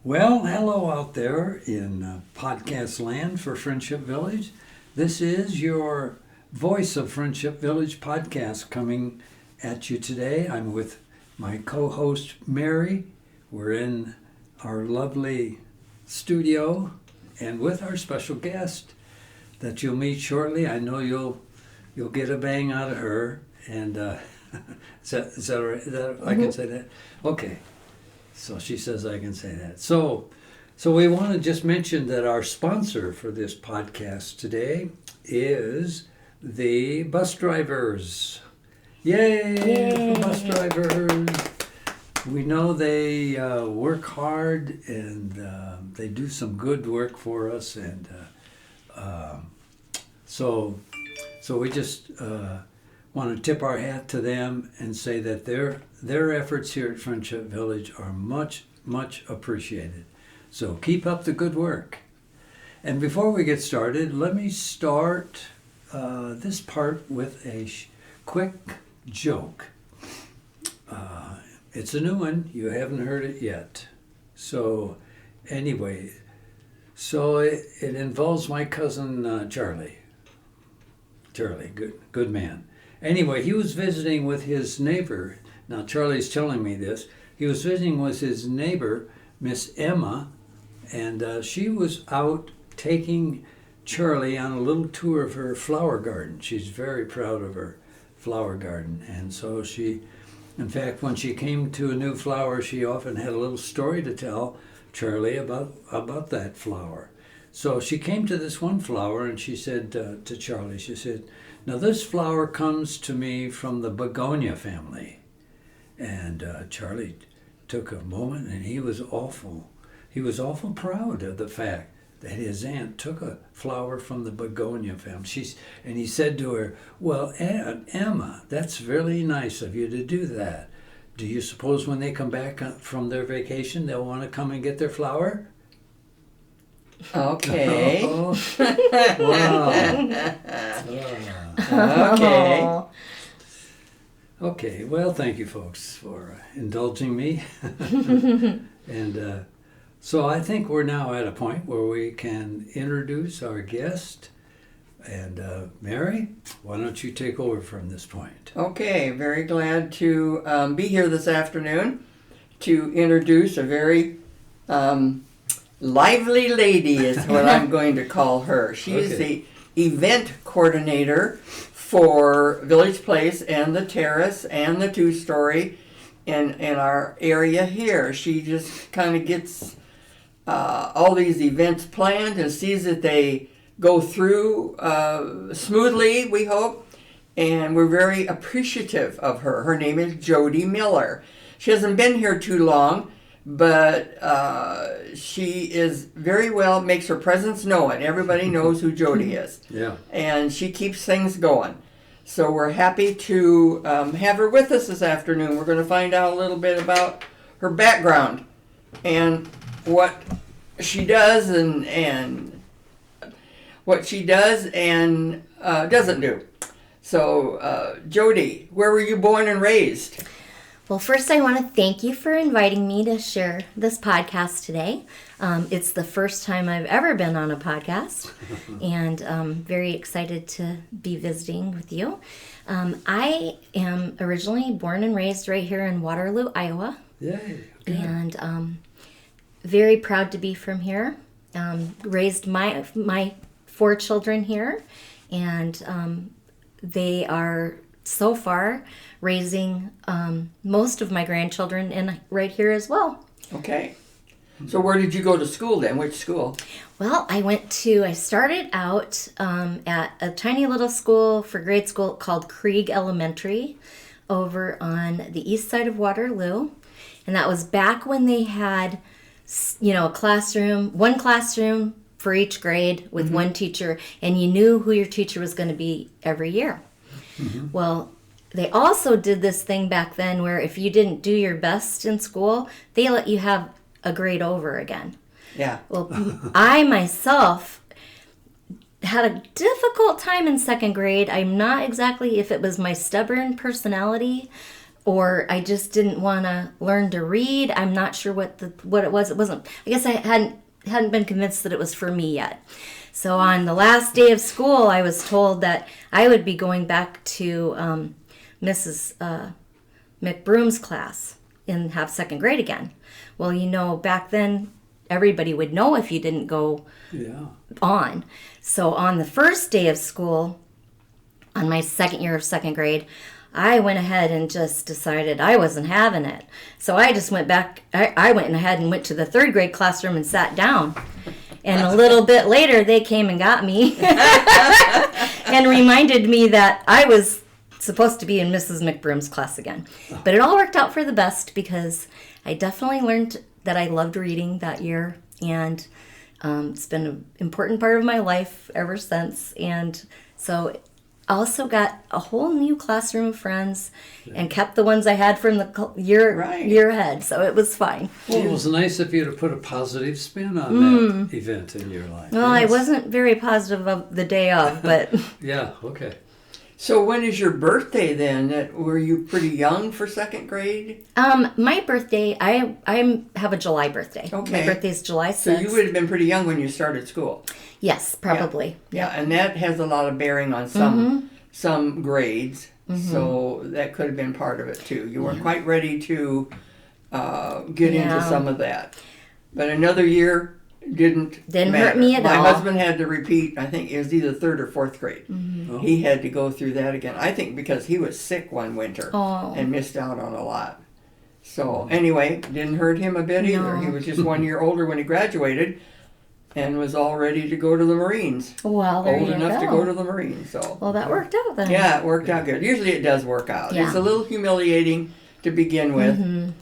Well, hello out there in podcast land for Friendship Village. This is your Voice of Friendship Village podcast coming at you today. I'm with my co-host Mary. We're in our lovely studio and with our special guest that you'll meet shortly. I know you'll get a bang out of her. And is that all right? I can say that? Okay. So she says I can say that. So we want to just mention that our sponsor for this podcast today is the bus drivers. Yay! For bus drivers. We know they work hard and they do some good work for us, and so we just want to tip our hat to them and say that their efforts here at Friendship Village are much, much appreciated. So keep up the good work. And before we get started, let me start this part with a quick joke. It's a new one. You haven't heard it yet. So anyway, it involves my cousin Charlie. Charlie, good man. Anyway, he was visiting with his neighbor. Now, Charlie's telling me this. He was visiting with his neighbor, Miss Emma, and she was out taking Charlie on a little tour of her flower garden. She's very proud of her flower garden. And so in fact, when she came to a new flower, she often had a little story to tell Charlie about that flower. So she came to this one flower and she said to Charlie, she said, "Now this flower comes to me from the begonia family." And Charlie took a moment and he was awful proud of the fact that his aunt took a flower from the begonia family. And he said to her, "Well, Aunt Emma, that's really nice of you to do that. Do you suppose when they come back from their vacation, they'll want to come and get their flower?" Okay. Oh, wow. Okay. Okay, well, thank you folks for indulging me. And so I think we're now at a point where we can introduce our guest. And Mary, why don't you take over from this point? Okay, very glad to be here this afternoon to introduce a very lively lady is what I'm going to call her. She is the event coordinator for Village Place and the Terrace and the two-story in our area here. She just kind of gets all these events planned and sees that they go through smoothly, we hope, and we're very appreciative of her. Her name is Jodie Miller. She hasn't been here too long, but she is very well, makes her presence known. Everybody knows who Jodie is. Yeah. And she keeps things going. So we're happy to have her with us this afternoon. We're going to find out a little bit about her background and what she does and what she does and doesn't do. So, Jodie, where were you born and raised? Well, first I want to thank you for inviting me to share this podcast today. It's the first time I've ever been on a podcast, and I'm very excited to be visiting with you. I am originally born and raised right here in Waterloo, Iowa. Yay. Okay. And very proud to be from here. Raised my 4 children here, and they are so far raising most of my grandchildren right here as well. Okay. So where did you go to school then? Which school? Well, I started out at a tiny little school for grade school called Krieg Elementary over on the east side of Waterloo. And that was back when they had, a classroom, one classroom for each grade with one teacher, and you knew who your teacher was going to be every year. Mm-hmm. Well, they also did this thing back then where if you didn't do your best in school, they let you have a grade over again. Yeah. Well, I myself had a difficult time in second grade. I'm not exactly if it was my stubborn personality or I just didn't want to learn to read. I'm not sure what it was. It wasn't. I guess I hadn't been convinced that it was for me yet. So on the last day of school, I was told that I would be going back to Mrs. McBroom's class and have second grade again. Well, back then everybody would know if you didn't go on. So on the first day of school, on my second year of second grade, I went ahead and just decided I wasn't having it. So I just went back. I went ahead and went to the third grade classroom and sat down. And a little bit later, they came and got me and reminded me that I was supposed to be in Mrs. McBroom's class again. But it all worked out for the best because I definitely learned that I loved reading that year. And it's been an important part of my life ever since. And so I also got a whole new classroom of friends and kept the ones I had from the year ahead. So it was fine. Well, it was nice of you to put a positive spin on that event in your life. Well, I wasn't very positive of the day of, but... Yeah, okay. So when is your birthday then? Were you pretty young for second grade? My birthday, I have a July birthday. Okay. My birthday's July 6th. So you would have been pretty young when you started school. Yes, probably. Yeah, and that has a lot of bearing on some grades. So that could have been part of it too. You weren't quite ready to get into some of that. But another year didn't matter. Hurt me at all. My husband had to repeat, I think it was either third or fourth grade. He had to go through that again. I think because he was sick one winter and missed out on a lot. So anyway, didn't hurt him a bit either. He was just 1 year older when he graduated and was all ready to go to the Marines. Well, there Old you enough go. to go to the Marines. So Well, that worked out then. yeah, it worked out good. Usually it does work out. Yeah. It's a little humiliating to begin with,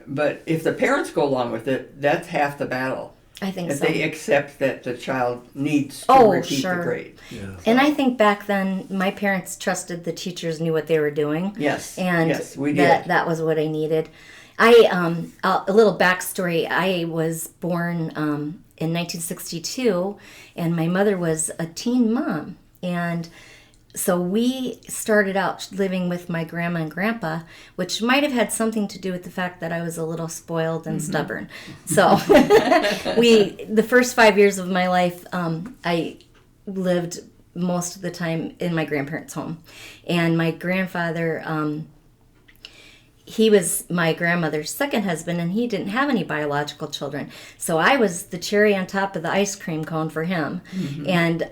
but if the parents go along with it, that's half the battle. I think If so. they accept that the child needs to repeat the grade. Yeah. And I think back then, my parents trusted the teachers knew what they were doing. Yes, And yes, we did. that was what I needed. A little backstory. I was born in 1962, and my mother was a teen mom. And so we started out living with my grandma and grandpa, which might have had something to do with the fact that I was a little spoiled and stubborn. So the first 5 years of my life, I lived most of the time in my grandparents' home. And my grandfather, he was my grandmother's second husband, and he didn't have any biological children. So I was the cherry on top of the ice cream cone for him. And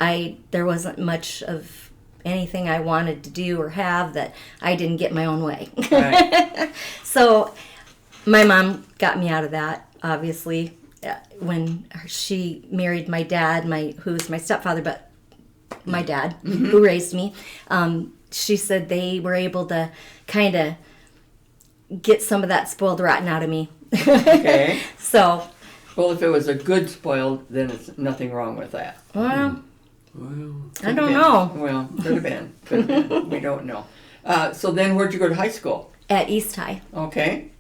there wasn't much of anything I wanted to do or have that I didn't get my own way. Right. So my mom got me out of that, obviously, when she married my dad, who's my stepfather, but my dad, who raised me. She said they were able to kind of get some of that spoiled rotten out of me. Okay. So. Well, if it was a good spoiled, then it's nothing wrong with that. Well, Well, I don't know. Well, could have been. Could have been. We don't know. So then where'd you go to high school? At East High. Okay.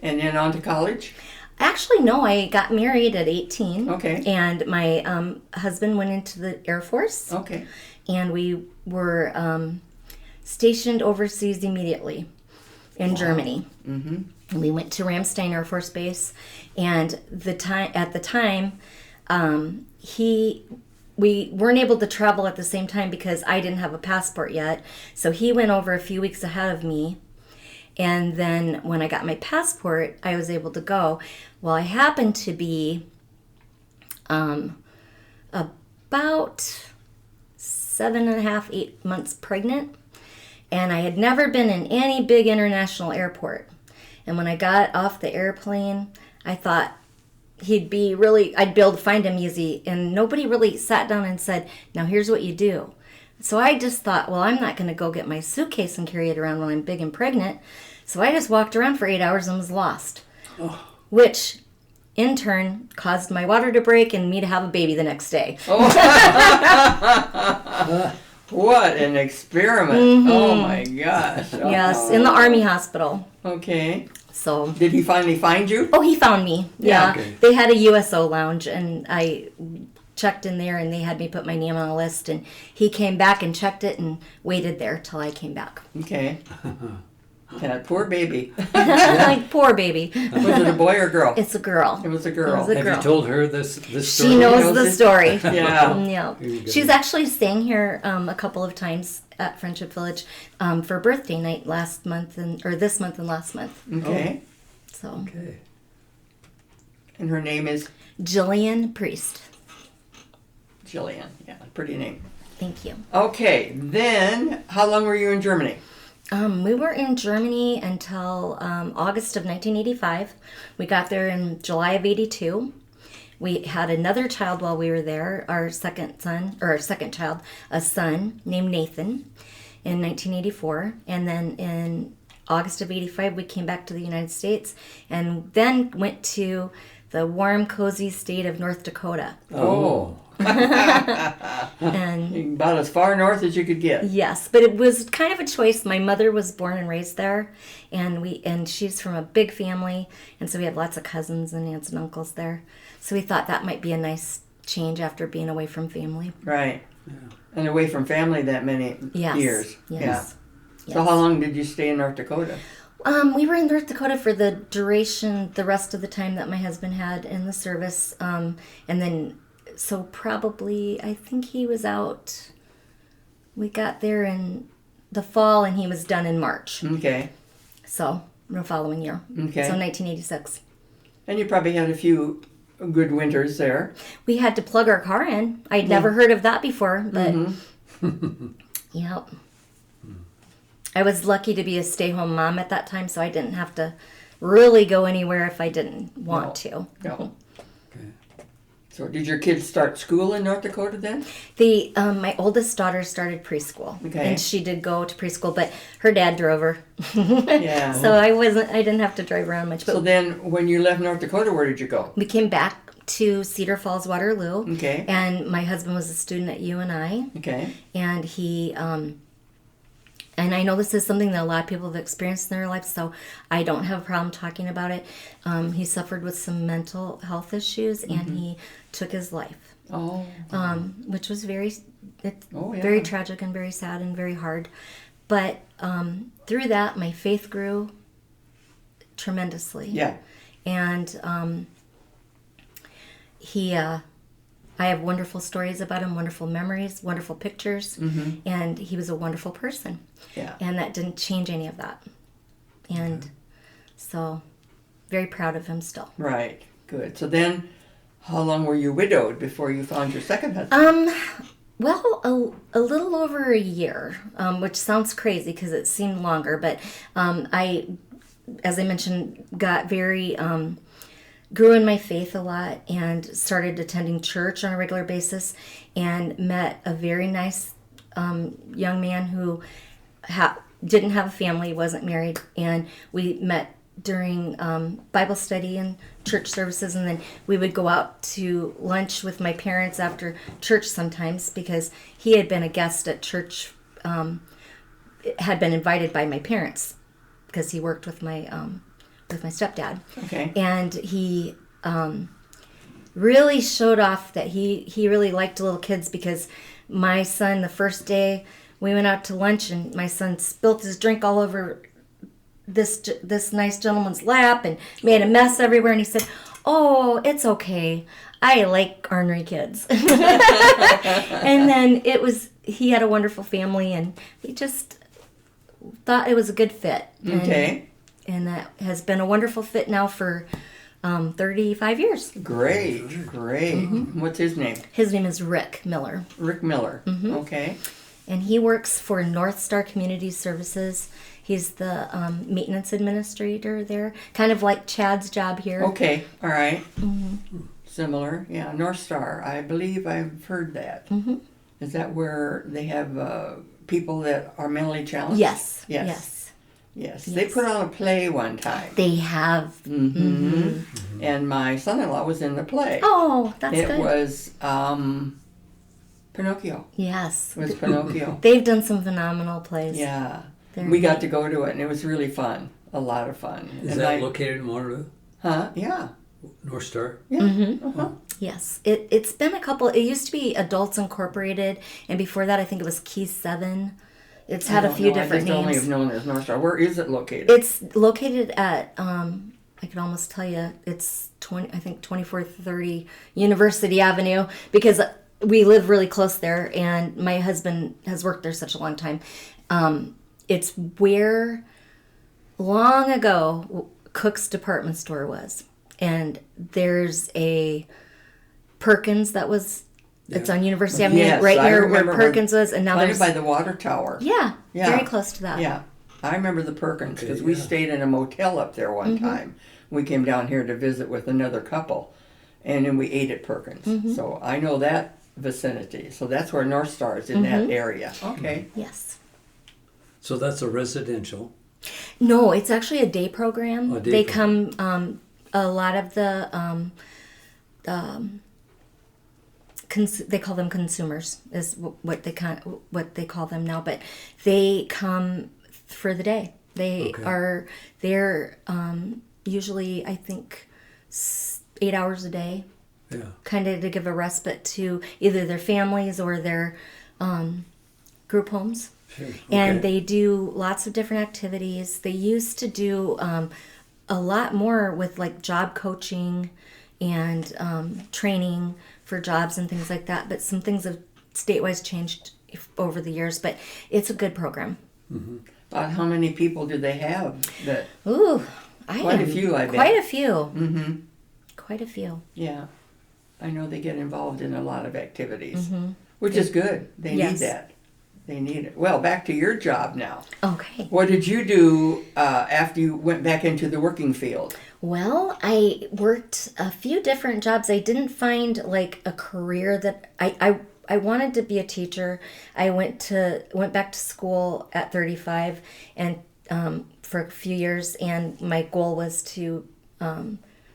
And then on to college? Actually, no, I got married at 18. Okay. And my husband went into the Air Force. Okay. And we were stationed overseas immediately in Germany. Mm-hmm. We went to Ramstein Air Force Base. And at the time, we weren't able to travel at the same time because I didn't have a passport yet. So he went over a few weeks ahead of me. And then when I got my passport, I was able to go. Well, I happened to be about 7.5, 8 months pregnant. And I had never been in any big international airport. And when I got off the airplane, I thought, I'd be able to find him easy. And nobody really sat down and said, now here's what you do. So I just thought, well, I'm not going to go get my suitcase and carry it around when I'm big and pregnant. So I just walked around for 8 hours and was lost. Oh. Which, in turn, caused my water to break and me to have a baby the next day. Oh. What an experiment. Mm-hmm. Oh my gosh. Oh. Yes, in the Army hospital. Okay. So did he finally find you? Oh, he found me. Yeah. Okay. They had a USO lounge, and I checked in there, and they had me put my name on a list, and he came back and checked it and waited there till I came back. Okay. That poor baby. Like, poor baby. Was it a boy or girl? It's a girl. It was a girl. It was a Have girl. you told her this story? She knows knows the it? story. Yeah. Yeah. Here you go. She's actually staying here a couple of times at Friendship Village for birthday night this month and last month. Okay. So Okay. And her name is Jillian Priest. Jillian. Yeah, pretty name. Thank you. Okay, then how long were you in Germany? We were in Germany until August of 1985. We got there in July of 82. We had another child while we were there, our second child, a son named Nathan in 1984. And then in August of 85, we came back to the United States and then went to the warm, cozy state of North Dakota. Oh. And About as far north as you could get. yes, but it was kind of a choice. My mother was born and raised there, and she's from a big family, and so we have lots of cousins and aunts and uncles there. So we thought that might be a nice change after being away from family. Right. And away from family that many Yes. years. Yes. Yeah. So how long did you stay in North Dakota? We were in North Dakota for the rest of the time that my husband had in the service, and then so probably I think he was out. We got there in the fall, and he was done in March. Okay. So the following year. Okay. So 1986. And you probably had a few good winters there. We had to plug our car in. I'd never heard of that before, but Mm-hmm. yep. I was lucky to be a stay-home mom at that time, so I didn't have to really go anywhere if I didn't want to. No. Okay. So did your kids start school in North Dakota then? My oldest daughter started preschool, Okay. and she did go to preschool, but her dad drove her. Yeah. So I didn't have to drive around much. But So then when you left North Dakota, where did you go? we came back to Cedar Falls, Waterloo, Okay. and my husband was a student at UNI. Okay. And he and I know this is something that a lot of people have experienced in their lives, so I don't have a problem talking about it. He suffered with some mental health issues, and he took his life, Oh. which was very Oh, yeah. very tragic and very sad and very hard. But through that, my faith grew tremendously. Yeah. And I have wonderful stories about him, wonderful memories, wonderful pictures, and he was a wonderful person. Yeah. And that didn't change any of that. And so, very proud of him still. Right. Good. So then, how long were you widowed before you found your second husband? Well, a little over a year, which sounds crazy because it seemed longer, but I, as I mentioned, got very grew in my faith a lot and started attending church on a regular basis, and met a very nice young man who didn't have a family, wasn't married, and we met during Bible study and church services, and then we would go out to lunch with my parents after church sometimes because he had been a guest at church, had been invited by my parents because he worked with my stepdad. Okay. And he really showed off that he really liked little kids, because my son, the first day we went out to lunch, and my son spilt his drink all over this nice gentleman's lap and made a mess everywhere, and he said, "Oh, it's okay. I like ornery kids." And then he had a wonderful family, and he just thought it was a good fit. Okay. And that has been a wonderful fit now for 35 years. Great. What's his name? His name is Rick Miller, Rick Miller. Okay. and he works for North Star Community Services. He's the maintenance administrator there, kind of like Chad's job here. Okay. All right. Similar. Yeah. North Star. I believe I've heard that. Is that where they have people that are mentally challenged? Yes. Yes. They put on a play one time. They have. And my son-in-law was in the play. Oh, that's It good. was Pinocchio. Yes. It was Pinocchio. They've done some phenomenal plays. Yeah. They're We got neat. to go to it, and it was really fun. A lot of fun. Is that located in Waterloo? Huh? Yeah. North Star? Yeah. Yes. It's been a couple. It used to be Adults Incorporated, and before that, I think it was Key 7. It's had a few different I just only names. have known it as North Star. Where is it located? It's located at, I could almost tell you, it's 2430 University Avenue, because we live really close there, and my husband has worked there such a long time. It's where long ago Cook's department store was, and there's a Perkins that was. It's on University Avenue, Yes, right I near where remember Perkins was, and now Right there's by the water tower. yeah, Yeah. very close to that. Yeah, I remember the Perkins because Okay, we yeah. stayed in a motel up there one time. We came down here to visit with another couple, and then we ate at Perkins. So I know that vicinity. So that's where North Star is, in that area. Okay. Yes. So that's a residential. No, it's actually a day program. A day They program. come. A lot of the they call them consumers is what they call them now, but they come for the day. They Okay. are they're usually, I think, 8 hours a day, Yeah. kind of to give a respite to either their families or their group homes. Sure. And Okay. they do lots of different activities. They used to do a lot more with like job coaching and training for jobs and things like that. But some things have statewise changed over the years. But it's a good program. About how many people do they have? That Ooh, Quite a few, I bet. Quite a few. Mm-hmm. Quite a few. Yeah, I know they get involved in a lot of activities, which is good. They Yes. need that. They need it. Well, back to your job now. Okay. What did you do after you went back into the working field? Well, I worked a few different jobs. I didn't find like a career that I wanted to be a teacher. I went back to school at 35 and for a few years, and my goal was to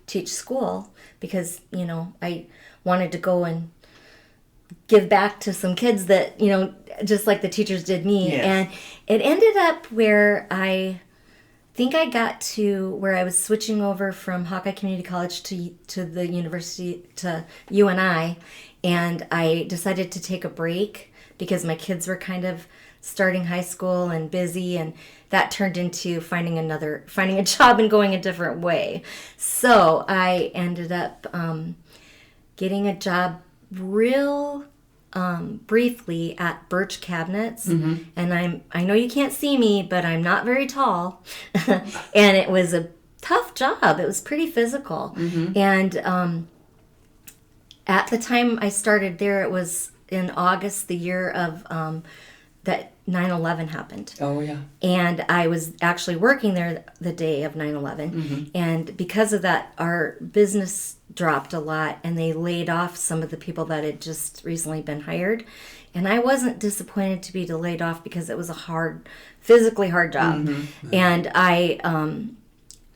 teach school because I wanted to go and give back to some kids that just like the teachers did me. Yes. And it ended up where I think I got to where I was switching over from Hawkeye Community College to the university, to UNI, and I decided to take a break because my kids were kind of starting high school and busy, and that turned into finding a job and going a different way. So I ended up getting a job real briefly at Birch Cabinets, and I know you can't see me, but I'm not very tall, and it was a tough job. It was pretty physical, and at the time I started there, it was in August, the year of that 9/11 happened. Oh yeah. And I was actually working there the day of 9/11. And because of that, our business dropped a lot, and they laid off some of the people that had just recently been hired. And I wasn't disappointed to be laid off because it was a physically hard job. And I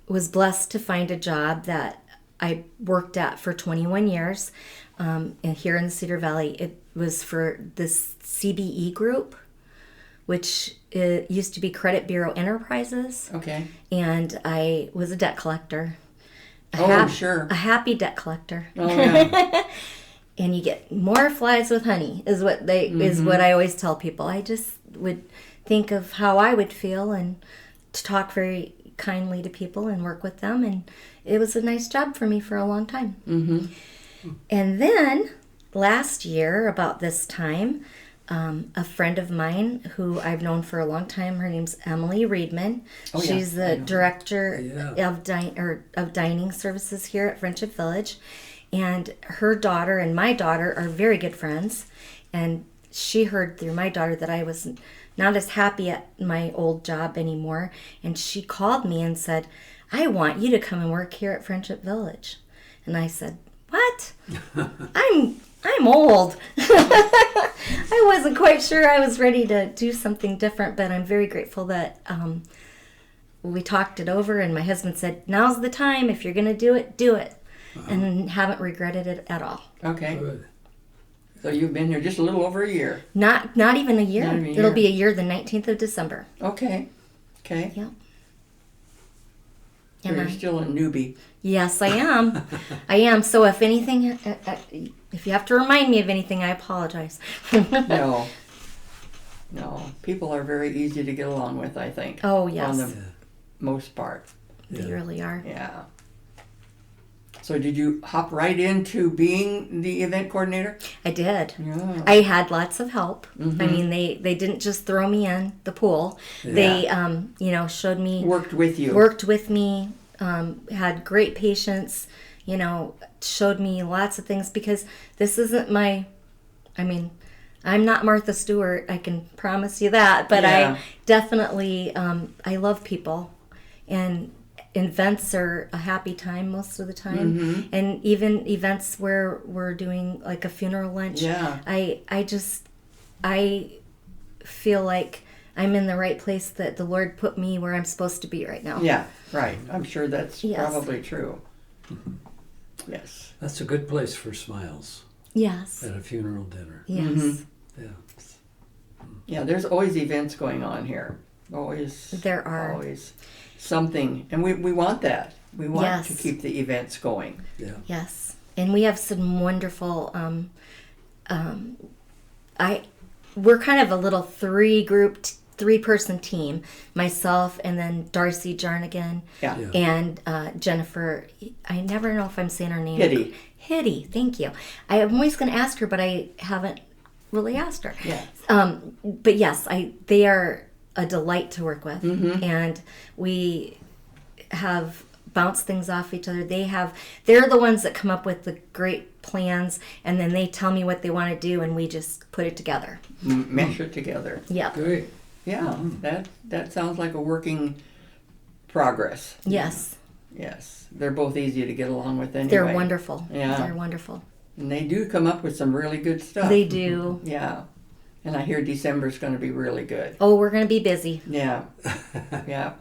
was blessed to find a job that I worked at for 21 years and here in the Cedar Valley. It was for this CBE group, which used to be Credit Bureau Enterprises. Okay. And I was a debt collector. Sure. A happy debt collector. Oh yeah. And you get more flies with honey is what I always tell people. I just would think of how I would feel and to talk very kindly to people and work with them, and it was a nice job for me for a long time. And then last year about this time, a friend of mine who I've known for a long time, her name's Emily Reedman. Oh, yeah. She's the director Yeah. of dining services here at Friendship Village. And her daughter and my daughter are very good friends. And she heard through my daughter that I was not as happy at my old job anymore. And she called me and said, "I want you to come and work here at Friendship Village." And I said, "What? I'm old." I wasn't quite sure I was ready to do something different, but I'm very grateful that we talked it over, and my husband said, "Now's the time. If you're going to do it, do it." And haven't regretted it at all. Okay. Good. So you've been here just a little over a year. Not even a year. Not even a It'll year. be a year the 19th of December. Okay. Okay. Yeah. So Am you're I? still a newbie. Yes, I am. I am. So if anything, if you have to remind me of anything, I apologize. No. No, people are very easy to get along with, I think. Oh, On yes. the most part. They really are. Yeah. So did you hop right into being the event coordinator? I did. Yeah. I had lots of help. I mean, they didn't just throw me in the pool. They, showed me, Worked with you. worked with me, had great patience, showed me lots of things because this isn't I'm not Martha Stewart, I can promise you that, but Yeah. I definitely, I love people, and events are a happy time most of the time, and even events where we're doing like a funeral lunch, Yeah. I feel like I'm in the right place, that the Lord put me where I'm supposed to be right now. Yeah, right. I'm sure that's Yes. probably true. Yes. That's a good place for smiles Yes. at a funeral dinner. Yes. Yeah. Yeah, there's always events going on here. There are. Always something. And we want that. We want Yes. to keep the events going. Yeah. Yes, and we have some wonderful. We're kind of a little three-person team. Myself, and then Darcy Jarnigan, Yeah. Yeah. and Jennifer. I never know if I'm saying her name. Hitty. Hitty, thank you. I'm always going to ask her, but I haven't really asked her. Yeah. But yes, they are a delight to work with, Mm-hmm. and we have bounced things off each other. They're the ones that come up with the great plans, and then they tell me what they want to do, and we just put it together. Mesh it together. Yep. Great. Yeah, that sounds like a working progress. Yes. Yes. They're both easy to get along with anyway. They're wonderful. Yeah. They're wonderful. And they do come up with some really good stuff. They do. Yeah. And I hear December's going to be really good. Oh, we're going to be busy. Yeah. Yeah.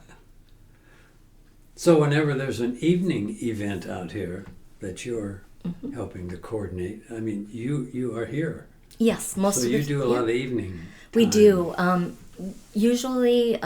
So whenever there's an evening event out here that you're helping to coordinate, I mean, you are here. Yes, most So of you the do a lot of evening. We time. do. Usually,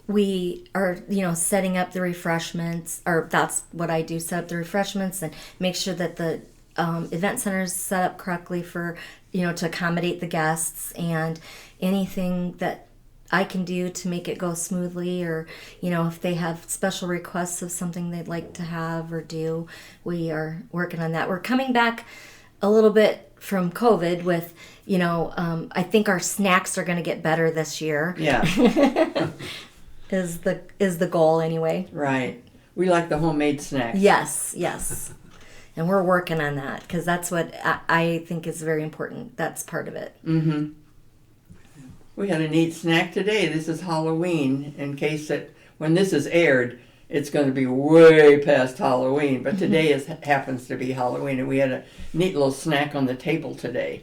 we are, setting up the refreshments, or that's what I do, set up the refreshments and make sure that the event center is set up correctly for, to accommodate the guests, and anything that I can do to make it go smoothly, or, if they have special requests of something they'd like to have or do, we are working on that. We're coming back a little bit from COVID with, I think our snacks are going to get better this year. Yeah. is the goal anyway. Right. We like the homemade snacks. Yes. And we're working on that, because that's what I think is very important. That's part of it. Mm-hmm. We had a neat snack today. This is Halloween, in case that when this is aired, it's going to be way past Halloween. But today happens to be Halloween, and we had a neat little snack on the table today.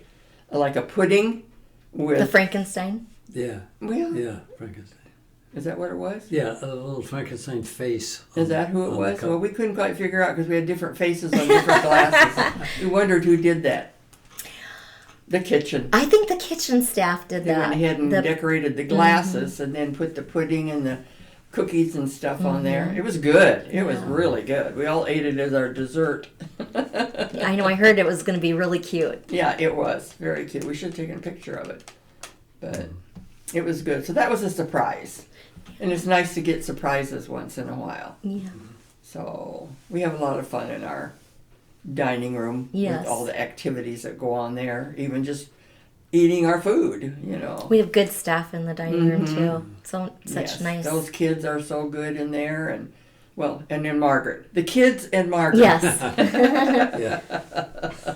Like a pudding with... The Frankenstein? Yeah. Well, Yeah. Frankenstein. is that what it was? Yeah, a little Frankenstein face. Is that who it on the was? cup. Well, we couldn't quite figure out because we had different faces on different glasses. We wondered who did that. The kitchen. I think the kitchen staff did They that. went ahead and decorated the glasses and then put the pudding and the cookies and stuff on there. It was good. It was really good. We all ate it as our dessert. I know, I heard it was going to be really cute. Yeah, it was very cute. We should have taken a picture of it. But it was good. So that was a surprise. And it's nice to get surprises once in a while. Yeah. So we have a lot of fun in our dining room Yes. with all the activities that go on there. Even just eating our food, We have good staff in the dining room too. Such Yes, nice. Those kids are so good in there, and then Margaret. The kids and Margaret. Yes. Yeah.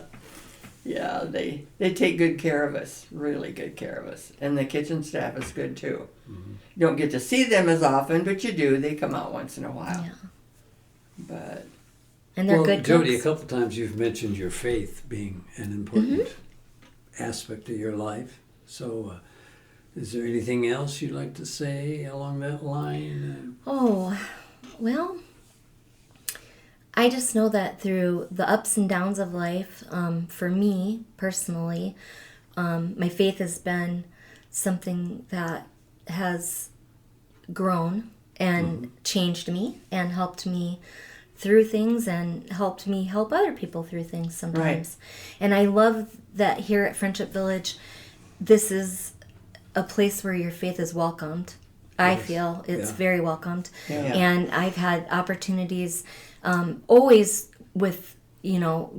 Yeah, they take good care of us, really good care of us. And the kitchen staff is good too. You don't get to see them as often, but you do. They come out once in a while. Yeah. But And they're Well, good Jodie, a cooks. couple times you've mentioned your faith being an important aspect of your life. So, is there anything else you'd like to say along that line? Oh, well, I just know that through the ups and downs of life, for me personally, my faith has been something that has grown and changed me and helped me through things and helped me help other people through things sometimes. And I love that here at Friendship Village, this is a place where your faith is welcomed. I Yes. feel it's Yeah. very welcomed. Yeah. And I've had opportunities, always with,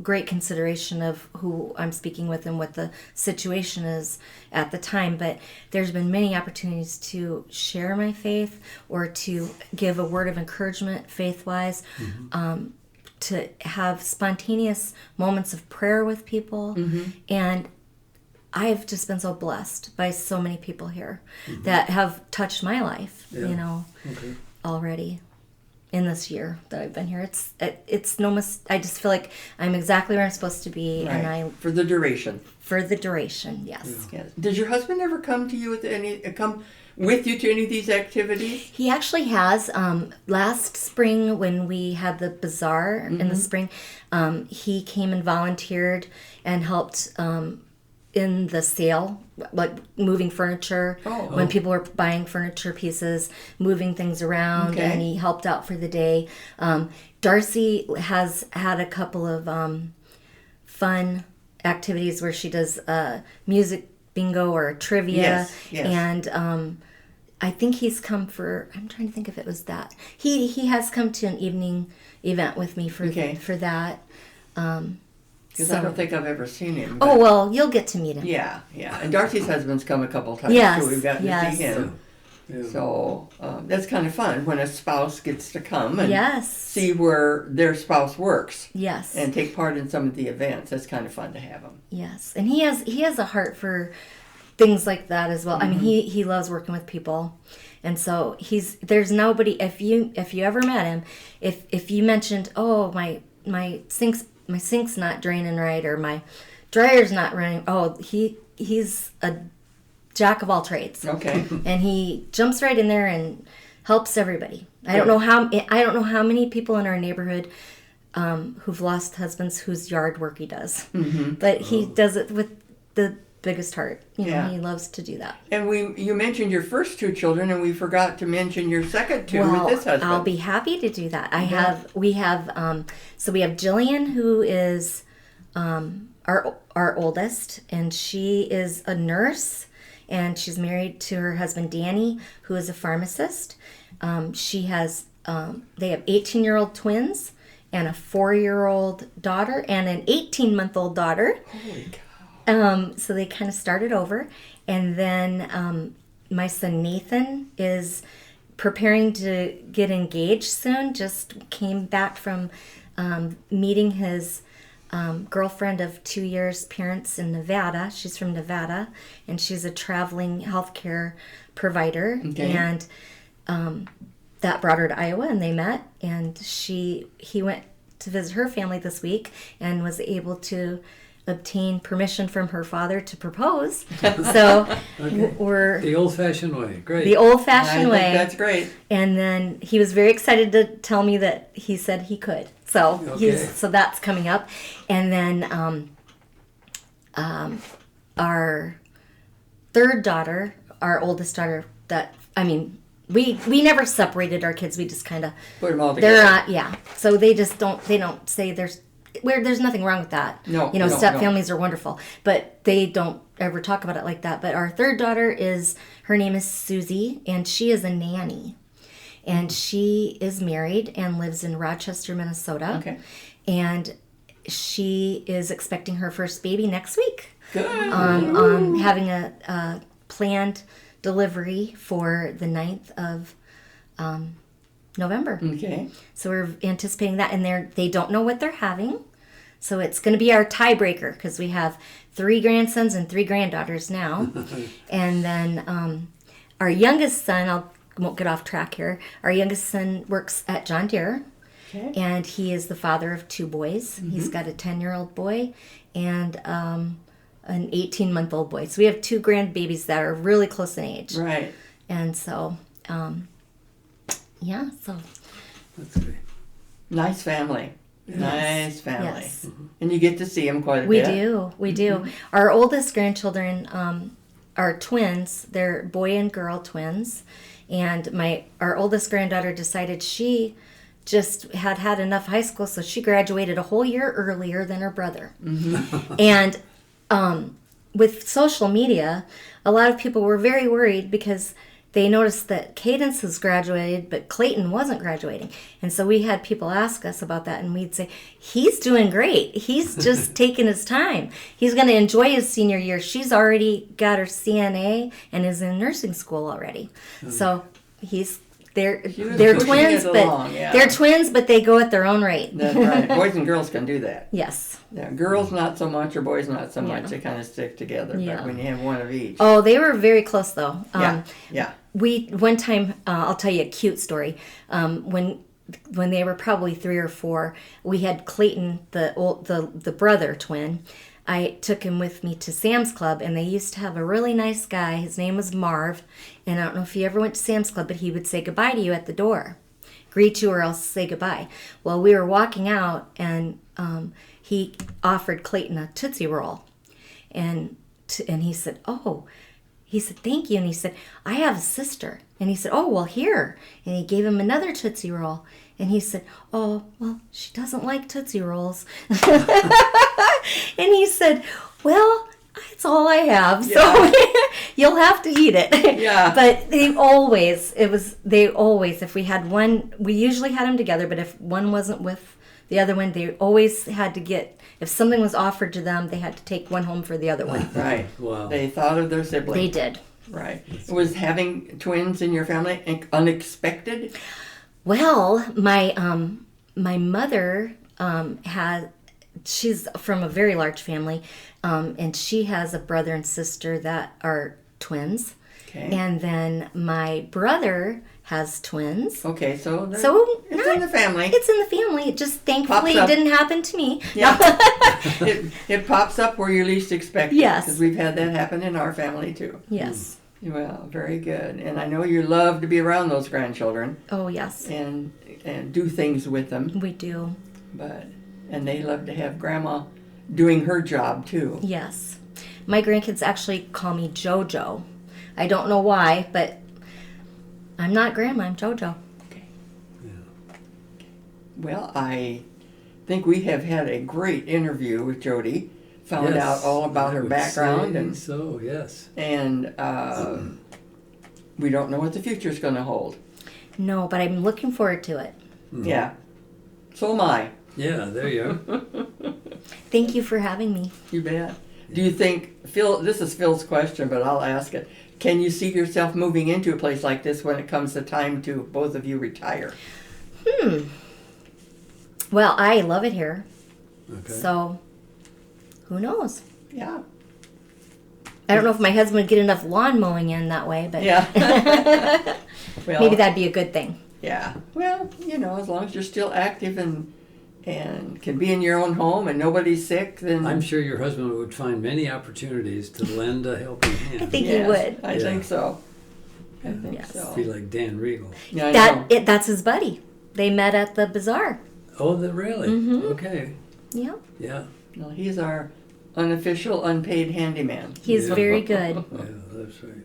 great consideration of who I'm speaking with and what the situation is at the time. But there's been many opportunities to share my faith or to give a word of encouragement faith-wise, to have spontaneous moments of prayer with people. And I've just been so blessed by so many people here that have touched my life, Yeah. Okay. already in this year that I've been here. It's no I just feel like I'm exactly where I'm supposed to be, Right. and For the duration. for the duration, yes. Yes. Did your husband ever come to you come with you to any of these activities? He actually has. Last spring when we had the bazaar in the spring, he came and volunteered and helped in the sale, like moving furniture. When people were buying furniture pieces, moving things around, Okay. and he helped out for the day. Darcy has had a couple of fun activities where she does music bingo or trivia. Yes. And I think he's come for, I'm trying to think if it was that. He has come to an evening event with me for that. Because I don't think I've ever seen him. Oh, but- well, you'll get to meet him. Yeah. And Darcy's husband's come a couple times Yes, too. We've gotten to see him. Yeah. So that's kind of fun when a spouse gets to come and Yes. see where their spouse works Yes. and take part in some of the events. That's kind of fun to have them. Yes. And he has a heart for things like that as well. I mean, he loves working with people. And so there's nobody, if you ever met him, if you mentioned, oh, my sink's not draining right, or my dryer's not running, he's a jack of all trades. Okay. And he jumps right in there and helps everybody. I don't know how many people in our neighborhood who've lost husbands whose yard work he does. But he does it with the biggest heart. He loves to do that. And you mentioned your first two children, and we forgot to mention your second two with this husband. I'll be happy to do that. We have Jillian, who is our oldest, and she is a nurse, and she's married to her husband Danny, who is a pharmacist. They have 18-year-old twins and a 4-year-old daughter and an 18-month-old daughter. Holy cow. So they kind of started over. And then my son Nathan is preparing to get engaged soon. Just came back from meeting his girlfriend of 2 years' parents in Nevada. She's from Nevada, and she's a traveling healthcare provider. Okay. And that brought her to Iowa, and they met. And he went to visit her family this week and was able to obtain permission from her father to propose. So Okay. we're The old-fashioned way. Great. the old-fashioned I way. think that's great. And then he was very excited to tell me that he said he could. So Okay. so that's coming up. And then our third daughter, our oldest daughter, we never separated our kids. We just kind of Put them all together. they're not So they don't say there's nothing wrong with that. No, step no. families are wonderful, but they don't ever talk about it like that. But our third daughter her name is Susie, and she is a nanny. And she is married and lives in Rochester, Minnesota. Okay. And she is expecting her first baby next week. Good. Having a planned delivery for the 9th of November. Okay. So we're anticipating that, and they don't know what they're having. So it's going to be our tiebreaker because we have 3 grandsons and 3 granddaughters now. And then our youngest son, I won't get off track here. Our youngest son works at John Deere, Okay. and he is the father of 2 boys. He's got a 10-year-old boy and an 18-month-old boy. So we have 2 grandbabies that are really close in age. Right. And so, so That's great. Nice family. Nice family. yes. And you get to see them quite a We bit. do. We do. Our oldest grandchildren are twins. They're boy and girl twins. And our oldest granddaughter decided she just had enough high school, so she graduated a whole year earlier than her brother. And with social media, a lot of people were very worried because they noticed that Cadence has graduated, but Clayton wasn't graduating. And so we had people ask us about that, and we'd say, he's doing great. He's just taking his time. He's going to enjoy his senior year. She's already got her CNA and is in nursing school already. So they're twins, they're twins, but they go at their own rate. That's right. Boys and girls can do that. Yes. Yeah, girls not so much, or boys not so much. They kind of stick together. Yeah. But when you have one of each. Oh, they were very close though. Yeah. We one time, I'll tell you a cute story. When they were probably 3 or 4, we had Clayton, the brother twin. I took him with me to Sam's Club, and they used to have a really nice guy. His name was Marv, and I don't know if you ever went to Sam's Club, but he would say goodbye to you at the door, greet you, or else say goodbye. Well, we were walking out, and he offered Clayton a Tootsie Roll, and he said, "Oh." He said, "Thank you." And he said, "I have a sister." And he said, "Oh, well, here." And he gave him another Tootsie Roll. And he said, "Oh, well, she doesn't like Tootsie Rolls." And he said, "Well, that's all I have. So you'll have to eat it." Yeah. But they always, if we had one, we usually had them together. But if one wasn't with the other one, they always had to get, if something was offered to them, they had to take one home for the other one. Right. Wow. They thought of their siblings. They did. Right. Was having twins in your family unexpected? Well, my mother she's from a very large family, and she has a brother and sister that are twins. Okay. And then my brother has twins. Okay, so it's in the family. It's in the family. It just thankfully Pops up. didn't happen to me. Yeah. it pops up where you least expect it. Yes. Because we've had that happen in our family too. Yes. Well, very good. And I know you love to be around those grandchildren Oh, yes. and do things with them. We do. And they love to have Grandma doing her job too. Yes. My grandkids actually call me JoJo. I don't know why, but I'm not Grandma, I'm JoJo. Okay. Yeah. Well, I think we have had a great interview with Jodie. Found out all about her background, and yes. And we don't know what the future is going to hold. No, but I'm looking forward to it. Mm-hmm. Yeah. So am I. Yeah, there you are. Thank you for having me. You bet. Do you think, Phil, this is Phil's question, but I'll ask it. Can you see yourself moving into a place like this when it comes to time to both of you retire? Well, I love it here. Okay. So, who knows? Yeah. I don't know if my husband would get enough lawn mowing in that way, but Yeah. Well, maybe that'd be a good thing. Yeah. Well, as long as you're still active and can be in your own home and nobody's sick, then I'm sure your husband would find many opportunities to lend a helping hand. I think yes, he would. I think so. I think Yes. so. Be like Dan Riegel. Yeah, I know. That's his buddy. They met at the bazaar. Oh, really? Mm-hmm. Okay. Yeah. Yeah. No, he's our unofficial, unpaid handyman. He's Yeah. very good. Yeah, that's right.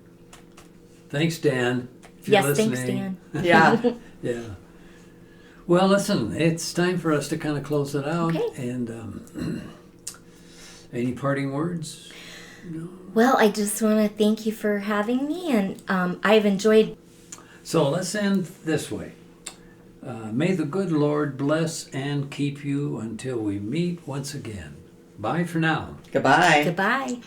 Thanks, Dan. If you're Yes, thanks, listening. Dan. Yeah. Yeah. Well, listen, it's time for us to kind of close it out. Okay. And any parting words? No? Well, I just want to thank you for having me, and I've enjoyed. So let's end this way. May the good Lord bless and keep you until we meet once again. Bye for now. Goodbye. Goodbye.